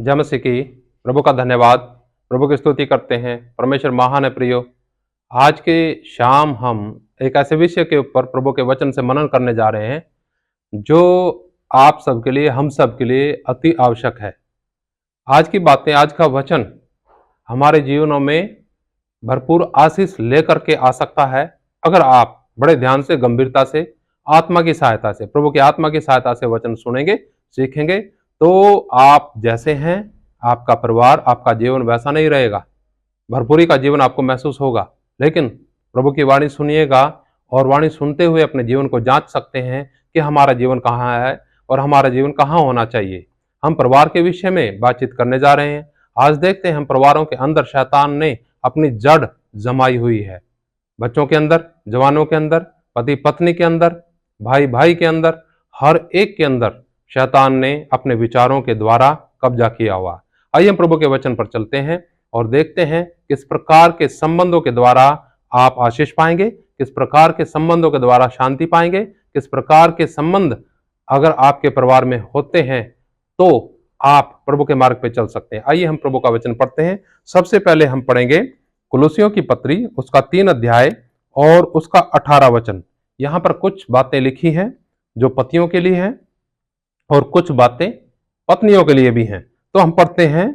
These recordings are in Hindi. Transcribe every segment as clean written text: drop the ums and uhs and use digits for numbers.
जय मसीह की। प्रभु का धन्यवाद। प्रभु की स्तुति करते हैं। परमेश्वर महान है प्रियो। आज के शाम हम एक ऐसे विषय के ऊपर प्रभु के वचन से मनन करने जा रहे हैं जो आप सबके लिए, हम सब के लिए अति आवश्यक है। आज की बातें, आज का वचन हमारे जीवनों में भरपूर आशीष लेकर के आ सकता है अगर आप बड़े ध्यान से, गंभीरता से, आत्मा की सहायता से, प्रभु की आत्मा की सहायता से वचन सुनेंगे, सीखेंगे। तो आप जैसे हैं, आपका परिवार, आपका जीवन वैसा नहीं रहेगा। भरपूरी का जीवन आपको महसूस होगा, लेकिन प्रभु की वाणी सुनिएगा और वाणी सुनते हुए अपने जीवन को जांच सकते हैं कि हमारा जीवन कहाँ है और हमारा जीवन कहाँ होना चाहिए। हम परिवार के विषय में बातचीत करने जा रहे हैं। आज देखते हैं हम परिवारों के अंदर शैतान ने अपनी जड़ जमाई हुई है। बच्चों के अंदर, जवानों के अंदर, पति पत्नी के अंदर, भाई भाई के अंदर, हर एक के अंदर शैतान ने अपने विचारों के द्वारा कब्जा किया हुआ। आइए हम प्रभु के वचन पर चलते हैं और देखते हैं किस प्रकार के संबंधों के द्वारा आप आशीष पाएंगे, किस प्रकार के संबंधों के द्वारा शांति पाएंगे, किस प्रकार के संबंध अगर आपके परिवार में होते हैं तो आप प्रभु के मार्ग पे चल सकते हैं। आइए हम प्रभु का वचन पढ़ते हैं। सबसे पहले हम पढ़ेंगे कुलुसियों की पत्री, उसका 3 अध्याय और उसका 18 वचन। यहां पर कुछ बातें लिखी हैं जो पतियों के लिए हैं और कुछ बातें पत्नियों के लिए भी हैं। तो हम पढ़ते हैं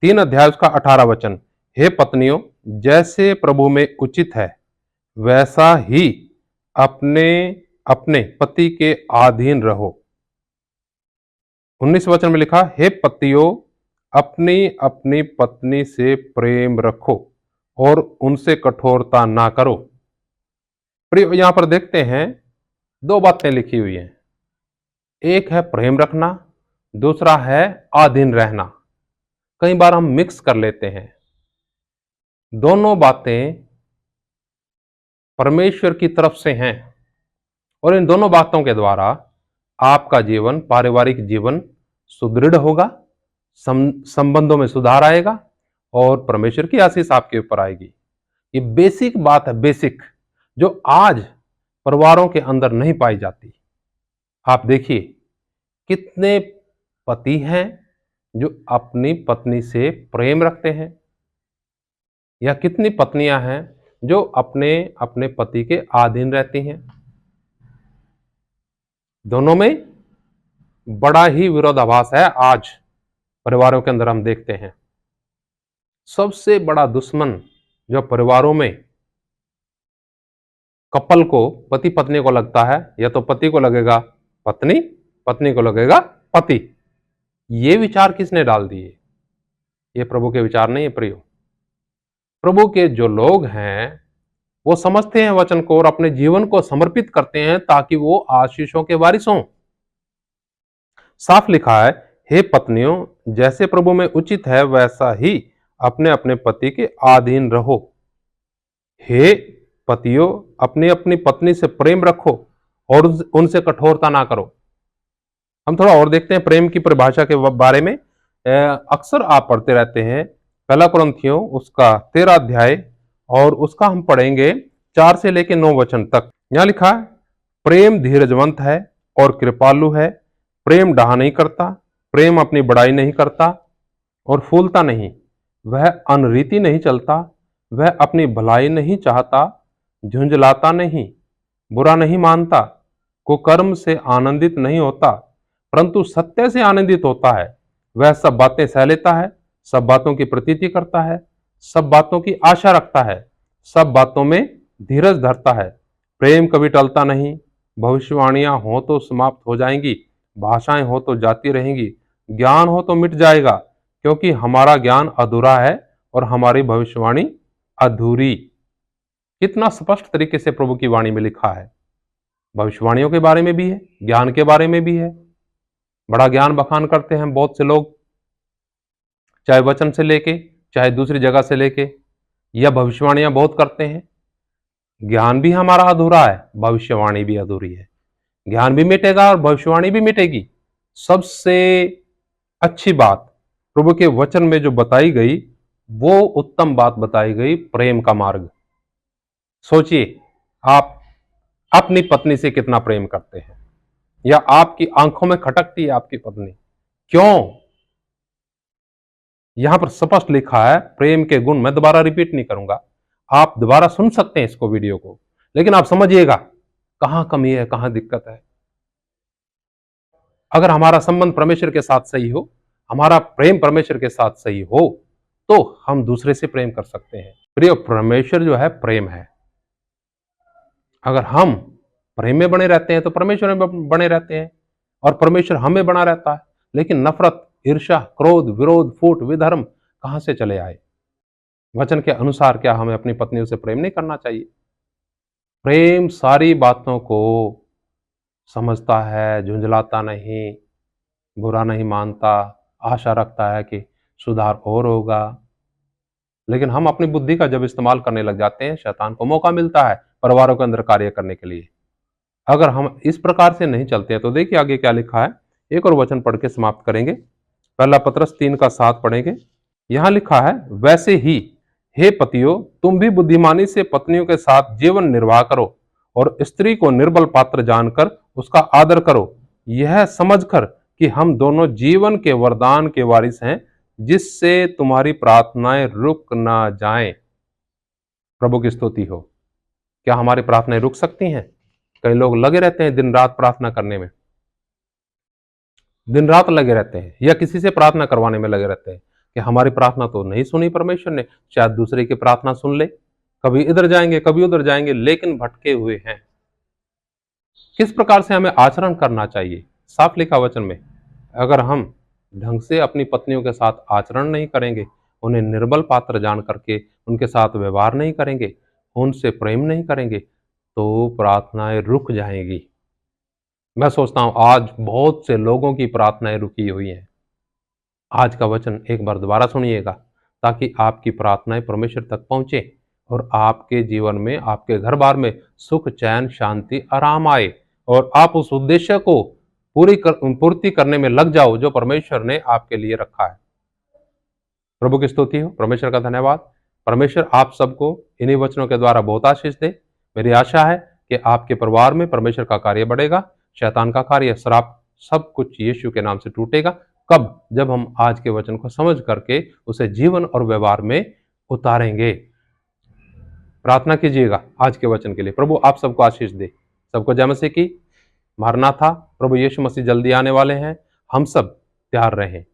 3 अध्याय उसका 18 वचन। हे पत्नियों, जैसे प्रभु में उचित है वैसा ही अपने अपने पति के अधीन रहो। 19 वचन में लिखा, हे पतियों, अपनी अपनी पत्नी से प्रेम रखो और उनसे कठोरता ना करो। यहां पर देखते हैं 2 बातें लिखी हुई हैं। एक है प्रेम रखना, दूसरा है अधीन रहना। कई बार हम मिक्स कर लेते हैं। दोनों बातें परमेश्वर की तरफ से हैं और इन दोनों बातों के द्वारा आपका जीवन, पारिवारिक जीवन सुदृढ़ होगा, संबंधों में सुधार आएगा और परमेश्वर की आशीष आपके ऊपर आएगी। ये बेसिक बात है, बेसिक, जो आज परिवारों के अंदर नहीं पाई जाती। आप देखिए कितने पति हैं जो अपनी पत्नी से प्रेम रखते हैं, या कितनी पत्नियां हैं जो अपने अपने पति के अधीन रहती हैं। दोनों में बड़ा ही विरोधाभास है। आज परिवारों के अंदर हम देखते हैं सबसे बड़ा दुश्मन जो परिवारों में कपल को, पति पत्नी को लगता है, या तो पति को लगेगा पत्नी, पत्नी को लगेगा पति। ये विचार किसने डाल दिए? ये प्रभु के विचार नहीं है प्रियो। प्रभु के जो लोग हैं वो समझते हैं वचन को और अपने जीवन को समर्पित करते हैं ताकि वो आशीषों के वारिस हों। साफ लिखा है, हे पत्नियों, जैसे प्रभु में उचित है वैसा ही अपने अपने पति के अधीन रहो। हे पतियों, अपनी अपनी पत्नी से प्रेम रखो और उनसे कठोरता ना करो। हम थोड़ा और देखते हैं प्रेम की परिभाषा के बारे में। अक्सर आप पढ़ते रहते हैं 1 कुरिन्थियों उसका 13 अध्याय और उसका हम पढ़ेंगे 4 से लेकर 9 वचन तक। यहां लिखा है, प्रेम धीरजवंत है और कृपालु है। प्रेम डाह नहीं करता, प्रेम अपनी बड़ाई नहीं करता और फूलता नहीं। वह अनरीति नहीं चलता, वह अपनी भलाई नहीं चाहता, झुंझलाता नहीं, बुरा नहीं मानता, कुकर्म से आनंदित नहीं होता, परंतु सत्य से आनंदित होता है। वह सब बातें सह लेता है, सब बातों की प्रतीति करता है, सब बातों की आशा रखता है, सब बातों में धीरज धरता है। प्रेम कभी टलता नहीं। भविष्यवाणियां हो तो समाप्त हो जाएंगी, भाषाएं हो तो जाती रहेंगी, ज्ञान हो तो मिट जाएगा, क्योंकि हमारा ज्ञान अधूरा है और हमारी भविष्यवाणी अधूरी। कितना स्पष्ट तरीके से प्रभु की वाणी में लिखा है। भविष्यवाणियों के बारे में भी है, ज्ञान के बारे में भी है। बड़ा ज्ञान बखान करते हैं बहुत से लोग, चाहे वचन से लेके, चाहे दूसरी जगह से लेके, या भविष्यवाणियां बहुत करते हैं। ज्ञान भी हमारा अधूरा है, भविष्यवाणी भी अधूरी है। ज्ञान भी मिटेगा और भविष्यवाणी भी मिटेगी। सबसे अच्छी बात प्रभु के वचन में जो बताई गई, वो उत्तम बात बताई गई, प्रेम का मार्ग। सोचिए, आप अपनी पत्नी से कितना प्रेम करते हैं, या आपकी आंखों में खटकती है आपकी पत्नी? क्यों? यहां पर स्पष्ट लिखा है प्रेम के गुण, मैं दोबारा रिपीट नहीं करूंगा, आप दोबारा सुन सकते हैं इसको वीडियो को, लेकिन आप समझिएगा कहां कमी है, कहां दिक्कत है। अगर हमारा संबंध परमेश्वर के साथ सही हो, हमारा प्रेम परमेश्वर के साथ सही हो, तो हम दूसरे से प्रेम कर सकते हैं। प्रिय, परमेश्वर जो है प्रेम है। अगर हम प्रेम में बने रहते हैं तो परमेश्वर में बने रहते हैं और परमेश्वर हमें बना रहता है। लेकिन नफरत, ईर्ष्या, क्रोध, विरोध, फूट, विधर्म कहां से चले आए? वचन के अनुसार क्या हमें अपनी पत्नियों से प्रेम नहीं करना चाहिए? प्रेम सारी बातों को समझता है, झुंझलाता नहीं, बुरा नहीं मानता, आशा रखता है कि सुधार और होगा। लेकिन हम अपनी बुद्धि का जब इस्तेमाल करने लग जाते हैं, शैतान को मौका मिलता है परिवारों के अंदर कार्य करने के लिए। अगर हम इस प्रकार से नहीं चलते हैं तो देखिए आगे क्या लिखा है। एक और वचन पढ़ के समाप्त करेंगे। पहला पत्रस 3:7 पढ़ेंगे। यहां लिखा है, वैसे ही हे पतियों, तुम भी बुद्धिमानी से पत्नियों के साथ जीवन निर्वाह करो और स्त्री को निर्बल पात्र जानकर उसका आदर करो, यह समझकर कि हम दोनों जीवन के वरदान के वारिस हैं, जिससे तुम्हारी प्रार्थनाएं रुक ना जाएं। प्रभु की स्तुति हो। क्या हमारी प्रार्थनाएं रुक सकती हैं? कई लोग लगे रहते हैं दिन रात प्रार्थना करने में, दिन रात लगे रहते हैं, या किसी से प्रार्थना करवाने में लगे रहते हैं कि हमारी प्रार्थना तो नहीं सुनी परमेश्वर ने, शायद दूसरे की प्रार्थना सुन ले। कभी इधर जाएंगे, कभी उधर जाएंगे, लेकिन भटके हुए हैं। किस प्रकार से हमें आचरण करना चाहिए? साफ लिखा वचन में। अगर हम ढंग से अपनी पत्नियों के साथ आचरण नहीं करेंगे, उन्हें निर्बल पात्र जान करके उनके साथ व्यवहार नहीं करेंगे, उनसे प्रेम नहीं करेंगे, तो प्रार्थनाएं रुक जाएंगी। मैं सोचता हूं आज बहुत से लोगों की प्रार्थनाएं रुकी हुई हैं। आज का वचन एक बार दोबारा सुनिएगा ताकि आपकी प्रार्थनाएं परमेश्वर तक पहुंचे और आपके जीवन में, आपके घर बार में सुख, चैन, शांति, आराम आए और आप उस उद्देश्य को पूर्ति करने में लग जाओ जो परमेश्वर ने आपके लिए रखा है। प्रभु की स्तुति हो, परमेश्वर का धन्यवाद। परमेश्वर आप सबको इन्हीं वचनों के द्वारा बहुत आशीष दे। मेरी आशा है कि आपके परिवार में परमेश्वर का कार्य बढ़ेगा, शैतान का कार्य, श्राप, सब कुछ यीशु के नाम से टूटेगा। कब? जब हम आज के वचन को समझ करके उसे जीवन और व्यवहार में उतारेंगे। प्रार्थना कीजिएगा आज के वचन के लिए। प्रभु आप सबको आशीष दे। सबको जय मसीह की। मारनाथा, प्रभु यीशु मसीह जल्दी आने वाले हैं। हम सब तैयार रहें।